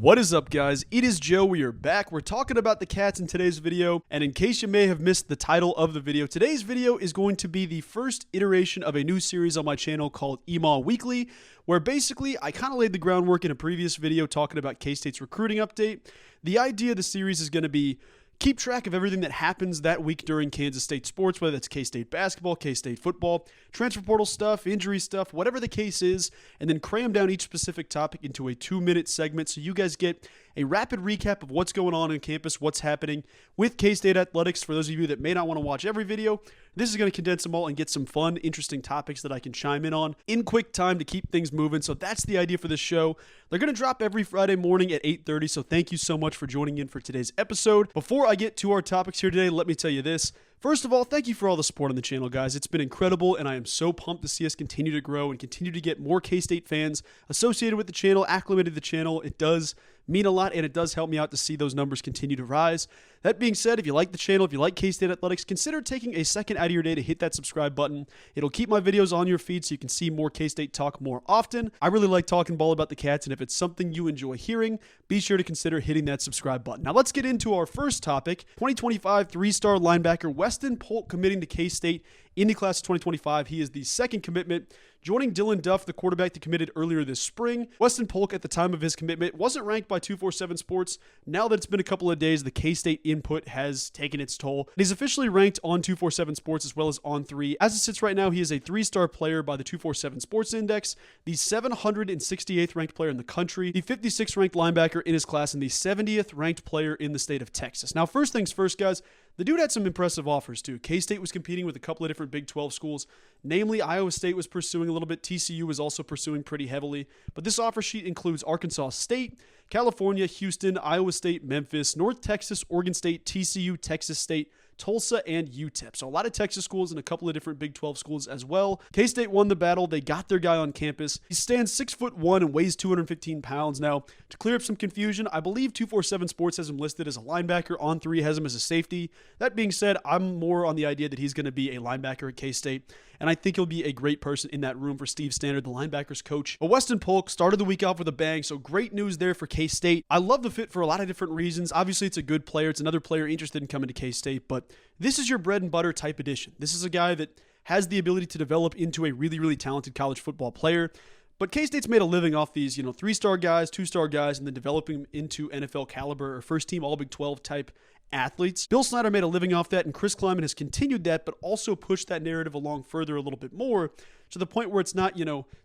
What is up, guys? It is Joe. We are back. We're talking about the Cats in today's video, and in case you may have missed the title of the video, today's video is going to be the first iteration of a new series on my channel called EMAW Weekly, where basically I kind of laid the groundwork in a previous video talking about K-State's recruiting update. The idea of the series is going to be keep track of everything that happens that week during Kansas State sports, whether that's K-State basketball, K-State football, transfer portal stuff, injury stuff, whatever the case is, and then cram down each specific topic into a 2-minute segment so you guys get a rapid recap of what's going on campus, what's happening with K-State athletics. For those of you that may not want to watch every video, this is going to condense them all and get some fun, interesting topics that I can chime in on in quick time to keep things moving. So that's the idea for this show. They're going to drop every Friday morning at 8:30, so thank you so much for joining in for today's episode. Before I get to our topics here today, let me tell you this. First of all, thank you for all the support on the channel, guys. It's been incredible, and I am so pumped to see us continue to grow and continue to get more K-State fans associated with the channel, acclimated to the channel. It does mean a lot, and it does help me out to see those numbers continue to rise. That being said, if you like the channel, if you like K-State athletics, consider taking a second out of your day to hit that subscribe button. It'll keep my videos on your feed so you can see more K-State talk more often. I really like talking ball about the Cats, and if it's something you enjoy hearing, be sure to consider hitting that subscribe button. Now let's get into our first topic. 2025 3-star linebacker Weston Polk committing to K-State in the class of 2025. He is the second commitment, joining Dylan Duff, the quarterback that committed earlier this spring. Weston Polk, at the time of his commitment, wasn't ranked by 247 Sports. Now that it's been a couple of days, the K-State input has taken its toll. He's officially ranked on 247 Sports as well as on 3. As it sits right now, he is a 3-star player by the 247 Sports Index, the 768th ranked player in the country, the 56th ranked linebacker in his class, and the 70th ranked player in the state of Texas. Now, first things first, guys, the dude had some impressive offers, too. K-State was competing with a couple of different Big 12 schools. Namely, Iowa State was pursuing a little bit. TCU was also pursuing pretty heavily. But this offer sheet includes Arkansas State, California, Houston, Iowa State, Memphis, North Texas, Oregon State, TCU, Texas State, Tulsa, and UTEP. So a lot of Texas schools and a couple of different Big 12 schools as well. K-State won the battle. They got their guy on campus. He stands 6'1" and weighs 215 pounds. Now, to clear up some confusion, I believe 247 Sports has him listed as a linebacker. On 3 has him as a safety. That being said, I'm more on the idea that he's going to be a linebacker at K-State, and I think he'll be a great person in that room for Steve Standard, the linebackers coach. But Weston Polk started the week off with a bang, so great news there for K-State. I love the fit for a lot of different reasons. Obviously, it's a good player. It's another player interested in coming to K-State, but this is your bread and butter type addition. This is a guy that has the ability to develop into a really, really talented college football player. But K-State's made a living off these, 3-star guys, 2-star guys, and then developing them into NFL caliber or first-team All-Big 12 type athletes. Bill Snyder made a living off that, and Chris Kleiman has continued that, but also pushed that narrative along further a little bit more to the point where it's not,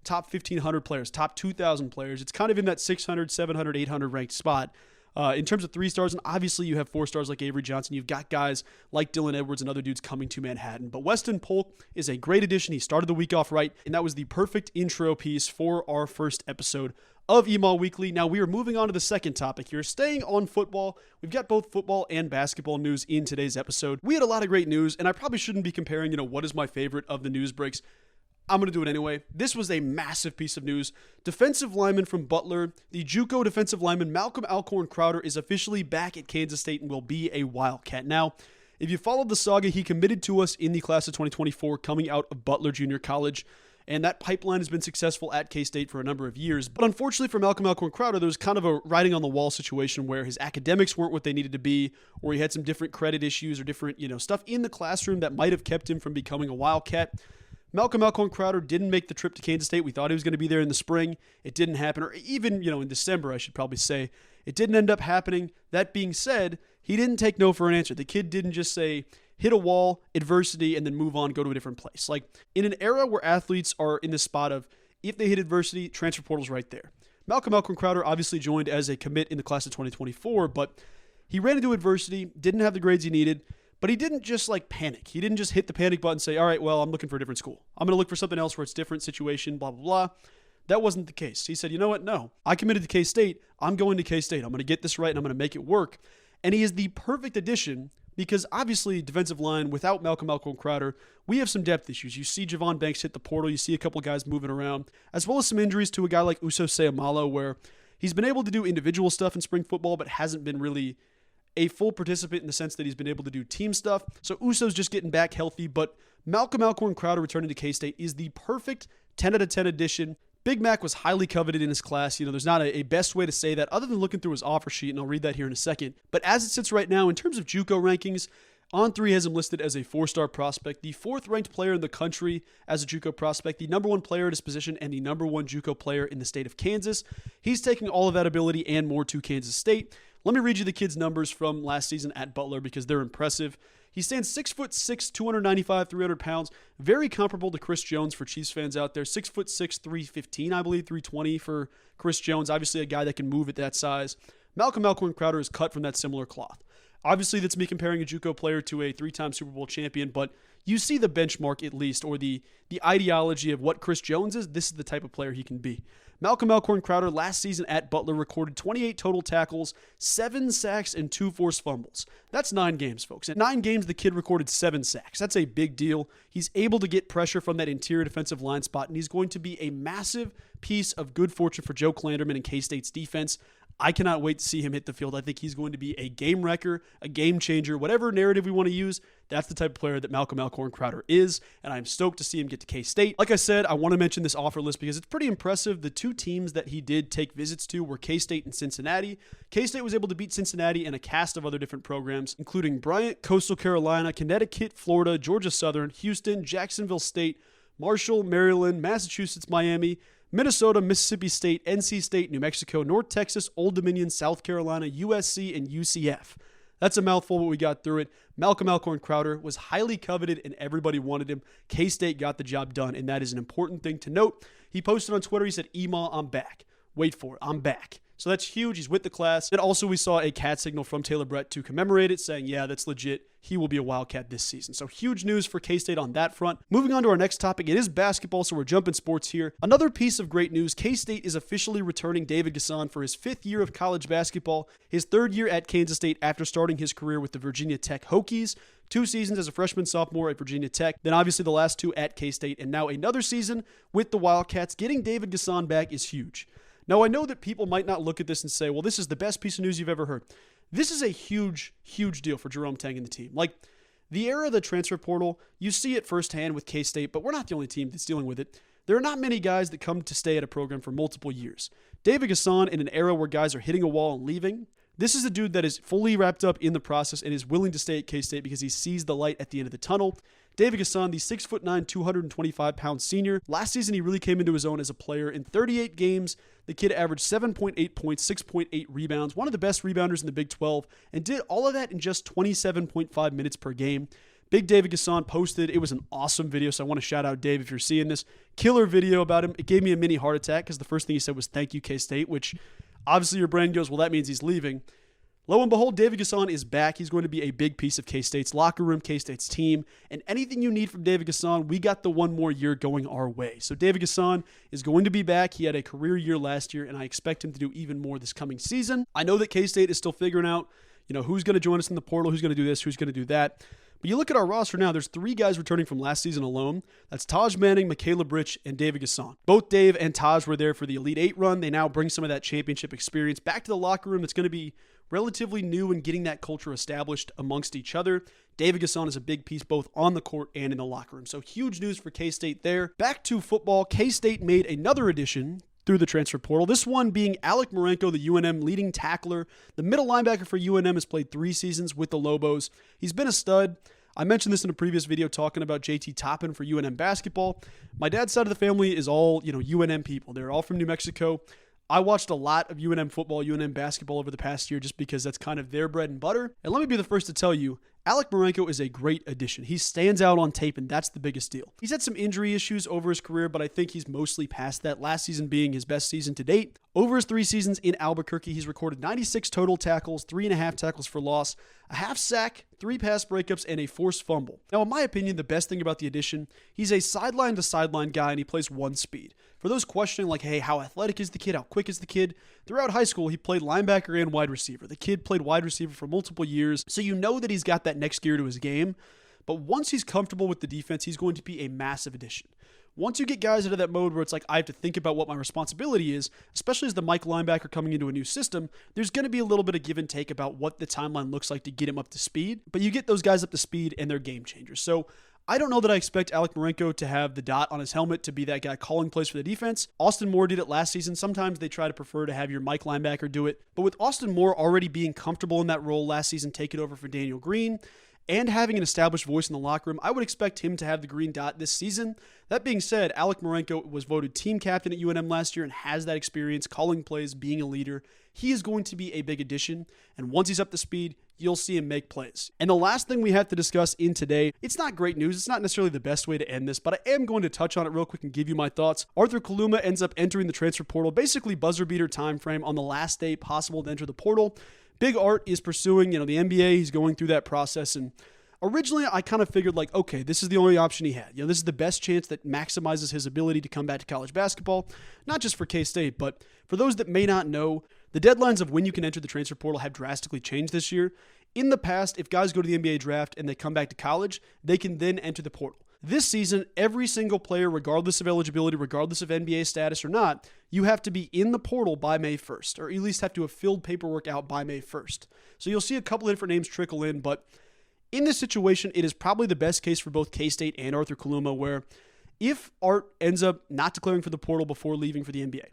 top 1,500 players, top 2,000 players. It's kind of in that 600, 700, 800 ranked spot. In terms of 3-stars, and obviously you have 4-stars like Avery Johnson. You've got guys like Dylan Edwards and other dudes coming to Manhattan. But Weston Polk is a great addition. He started the week off right, and that was the perfect intro piece for our first episode of EMAW Weekly. Now we are moving on to the second topic here, staying on football. We've got both football and basketball news in today's episode. We had a lot of great news, and I probably shouldn't be comparing, what is my favorite of the news breaks. I'm going to do it anyway. This was a massive piece of news. Defensive lineman from Butler, the JUCO defensive lineman Malcolm Alcorn-Crowder is officially back at Kansas State and will be a Wildcat. Now, if you followed the saga, he committed to us in the class of 2024 coming out of Butler Junior College, and that pipeline has been successful at K-State for a number of years. But unfortunately for Malcolm Alcorn-Crowder, there was kind of a writing on the wall situation where his academics weren't what they needed to be, or he had some different credit issues or different, stuff in the classroom that might have kept him from becoming a Wildcat. Malcolm Alcorn-Crowder didn't make the trip to Kansas State. We thought he was going to be there in the spring. It didn't happen, or even, in December, I should probably say. It didn't end up happening. That being said, he didn't take no for an answer. The kid didn't just say, hit a wall, adversity, and then move on, go to a different place. Like, in an era where athletes are in the spot of, if they hit adversity, transfer portal's right there. Malcolm Alcorn-Crowder obviously joined as a commit in the class of 2024, but he ran into adversity, didn't have the grades he needed, but he didn't just panic. He didn't just hit the panic button and say, all right, well, I'm looking for a different school. I'm going to look for something else where it's different situation, blah, blah, blah. That wasn't the case. He said, you know what? No, I committed to K-State. I'm going to K-State. I'm going to get this right, and I'm going to make it work. And he is the perfect addition because obviously defensive line, without Malcolm Alcorn-Crowder, we have some depth issues. You see Javon Banks hit the portal. You see a couple guys moving around, as well as some injuries to a guy like Uso Seumalo, where he's been able to do individual stuff in spring football, but hasn't been really a full participant in the sense that he's been able to do team stuff. So Uso's just getting back healthy, but Malcolm Alcorn-Crowder returning to K-State is the perfect 10 out of 10 addition Big Mac was highly coveted in his class. There's not a best way to say that other than looking through his offer sheet, and I'll read that here in a second. But as it sits right now, in terms of JUCO rankings, On3 has him listed as a 4-star prospect, the 4th ranked player in the country as a JUCO prospect, the number 1 player at his position, and the number 1 JUCO player in the state of Kansas. He's taking all of that ability and more to Kansas State. Let me read you the kid's numbers from last season at Butler because th'ey're impressive. He stands 6'6", 295, 300 pounds, very comparable to Chris Jones for Chiefs fans out there. 6'6", 315, I believe, 320 for Chris Jones. Obviously a guy that can move at that size. Malcolm Alcorn-Crowder is cut from that similar cloth. Obviously, that's me comparing a JUCO player to a 3-time Super Bowl champion, but you see the benchmark at least, or the ideology of what Chris Jones is. This is the type of player he can be. Malcolm Alcorn-Crowder last season at Butler recorded 28 total tackles, 7 sacks, and 2 forced fumbles. That's 9 games, folks. In 9 games, the kid recorded 7 sacks. That's a big deal. He's able to get pressure from that interior defensive line spot, and he's going to be a massive piece of good fortune for Joe Klanderman and K-State's defense. I cannot wait to see him hit the field. I think he's going to be a game wrecker, a game changer, whatever narrative we want to use. That's the type of player that Malcolm Alcorn-Crowder is, and I'm stoked to see him get to K-State. Like I said, I want to mention this offer list because it's pretty impressive. The 2 teams that he did take visits to were K-State and Cincinnati. K-State was able to beat Cincinnati and a cast of other different programs, including Bryant, Coastal Carolina, Connecticut, Florida, Georgia Southern, Houston, Jacksonville State, Marshall, Maryland, Massachusetts, Miami, Minnesota, Mississippi State, NC State, New Mexico, North Texas, Old Dominion, South Carolina, USC, and UCF. That's a mouthful, but we got through it. Malcolm Alcorn-Crowder was highly coveted, and everybody wanted him. K-State got the job done, and that is an important thing to note. He posted on Twitter, he said, EMAW, I'm back. Wait for it, I'm back. So that's huge. He's with the class. And also we saw a cat signal from Taylor Brett to commemorate it, saying, yeah, that's legit. He will be a Wildcat this season. So huge news for K-State on that front. Moving on to our next topic. It is basketball, so we're jumping sports here. Another piece of great news. K-State is officially returning David Gasson for his 5th year of college basketball, his 3rd year at Kansas State after starting his career with the Virginia Tech Hokies. 2 seasons as a freshman, sophomore at Virginia Tech, then obviously the last 2 at K-State, and now another season with the Wildcats. Getting David Gasson back is huge. Now, I know that people might not look at this and say, well, this is the best piece of news you've ever heard. This is a huge, huge deal for Jerome Tang and the team. Like, the era of the transfer portal, you see it firsthand with K-State, but we're not the only team that's dealing with it. There are not many guys that come to stay at a program for multiple years. David Gasson, in an era where guys are hitting a wall and leaving, this is a dude that is fully wrapped up in the process and is willing to stay at K-State because he sees the light at the end of the tunnel. David Gasson, the 6'9", 225-pound senior. Last season, he really came into his own as a player. In 38 games, the kid averaged 7.8 points, 6.8 rebounds, one of the best rebounders in the Big 12, and did all of that in just 27.5 minutes per game. Big David Gasson posted. It was an awesome video, so I want to shout out Dave if you're seeing this. Killer video about him. It gave me a mini heart attack because the first thing he said was, thank you, K-State, which obviously your brain goes, well, that means he's leaving. Lo and behold, David Gasson is back. He's going to be a big piece of K-State's locker room, K-State's team, and anything you need from David Gasson, we got the one more year going our way. So David Gasson is going to be back. He had a career year last year, and I expect him to do even more this coming season. I know that K-State is still figuring out, who's going to join us in the portal, who's going to do this, who's going to do that. But you look at our roster now, there's 3 guys returning from last season alone. That's Taj Manning, Michaela Bridge, and David Gasson. Both Dave and Taj were there for the Elite 8 run. They now bring some of that championship experience back to the locker room. That's going to be relatively new in getting that culture established amongst each other. David Gasson is a big piece both on the court and in the locker room. So huge news for K-State there. Back to football, K-State made another addition through the transfer portal. This one being Alec Marenco, the UNM leading tackler. The middle linebacker for UNM has played 3 seasons with the Lobos. He's been a stud. I mentioned this in a previous video talking about JT Toppin for UNM basketball. My dad's side of the family is all, UNM people. They're all from New Mexico. I watched a lot of UNM football, UNM basketball over the past year just because that's kind of their bread and butter. And let me be the first to tell you, Alec Marenco is a great addition. He stands out on tape, and that's the biggest deal. He's had some injury issues over his career, but I think he's mostly past that, last season being his best season to date. Over his 3 seasons in Albuquerque, he's recorded 96 total tackles, 3.5 tackles for loss, a half sack, 3 pass breakups, and a forced fumble. Now, in my opinion, the best thing about the addition, he's a sideline-to-sideline guy, and he plays 1 speed. For those questioning, like, hey, how athletic is the kid? How quick is the kid? Throughout high school, he played linebacker and wide receiver. The kid played wide receiver for multiple years, so you know that he's got that next gear to his game. But once he's comfortable with the defense, he's going to be a massive addition. Once you get guys into that mode where it's like, I have to think about what my responsibility is, especially as the Mike linebacker coming into a new system, there's going to be a little bit of give and take about what the timeline looks like to get him up to speed. But you get those guys up to speed and they're game changers. So I don't know that I expect Alec Marenco to have the dot on his helmet to be that guy calling plays for the defense. Austin Moore did it last season. Sometimes they try to prefer to have your Mike linebacker do it. But with Austin Moore already being comfortable in that role last season, taking over for Daniel Green, and having an established voice in the locker room, I would expect him to have the green dot this season. That being said, Alec Marenco was voted team captain at UNM last year and has that experience calling plays, being a leader. He is going to be a big addition, and once he's up to speed, you'll see him make plays. And the last thing we have to discuss in today, it's not great news. It's not necessarily the best way to end this, but I am going to touch on it real quick and give you my thoughts. Arthur Kaluma ends up entering the transfer portal, basically buzzer beater time frame on the last day possible to enter the portal. Big Art is pursuing, the NBA. He's going through that process, and originally I kind of figured like, okay, this is the only option he had. This is the best chance that maximizes his ability to come back to college basketball, not just for K-State, but for those that may not know, the deadlines of when you can enter the transfer portal have drastically changed this year. In the past, if guys go to the NBA draft and they come back to college, they can then enter the portal. This season, every single player, regardless of eligibility, regardless of NBA status or not, you have to be in the portal by May 1st, or at least have to have filled paperwork out by May 1st. So you'll see a couple of different names trickle in, but in this situation, it is probably the best case for both K-State and Arthur Kaluma, where if Art ends up not declaring for the portal before leaving for the NBA,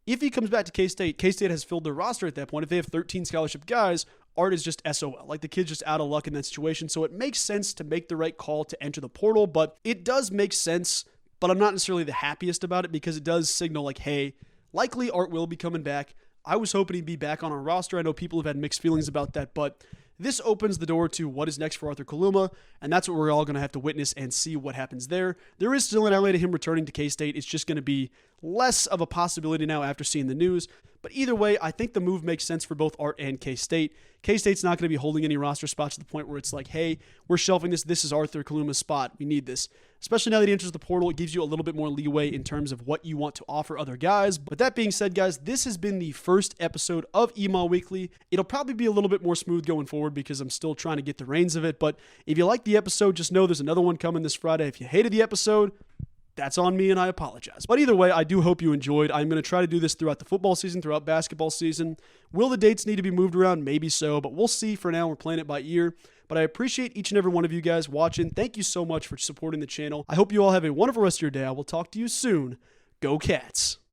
if he comes back to K-State, K-State has filled their roster at that point. If they have 13 scholarship guys, Art is just SOL. Like, the kid's just out of luck in that situation. So it makes sense to make the right call to enter the portal, but it does make sense, but I'm not necessarily the happiest about it because it does signal like, hey, likely Art will be coming back. I was hoping he'd be back on our roster. I know people have had mixed feelings about that, but this opens the door to what is next for Arthur Kaluma, and that's what we're all going to have to witness and see what happens there. There is still an LA to him returning to K-State. It's just going to be less of a possibility now after seeing the news. But either way, I think the move makes sense for both Art and K-State. K-State's not going to be holding any roster spots to the point where it's like, hey, we're shelving this. This is Arthur Kaluma's spot. We need this. Especially now that he enters the portal, it gives you a little bit more leeway in terms of what you want to offer other guys. But that being said, guys, this has been the first episode of EMAW Weekly. It'll probably be a little bit more smooth going forward because I'm still trying to get the reins of it. But if you like the episode, just know there's another one coming this Friday. If you hated the episode, that's on me and I apologize. But either way, I do hope you enjoyed. I'm going to try to do this throughout the football season, throughout basketball season. Will the dates need to be moved around? Maybe so, but we'll see. For now, we're playing it by ear. But I appreciate each and every one of you guys watching. Thank you so much for supporting the channel. I hope you all have a wonderful rest of your day. I will talk to you soon. Go Cats.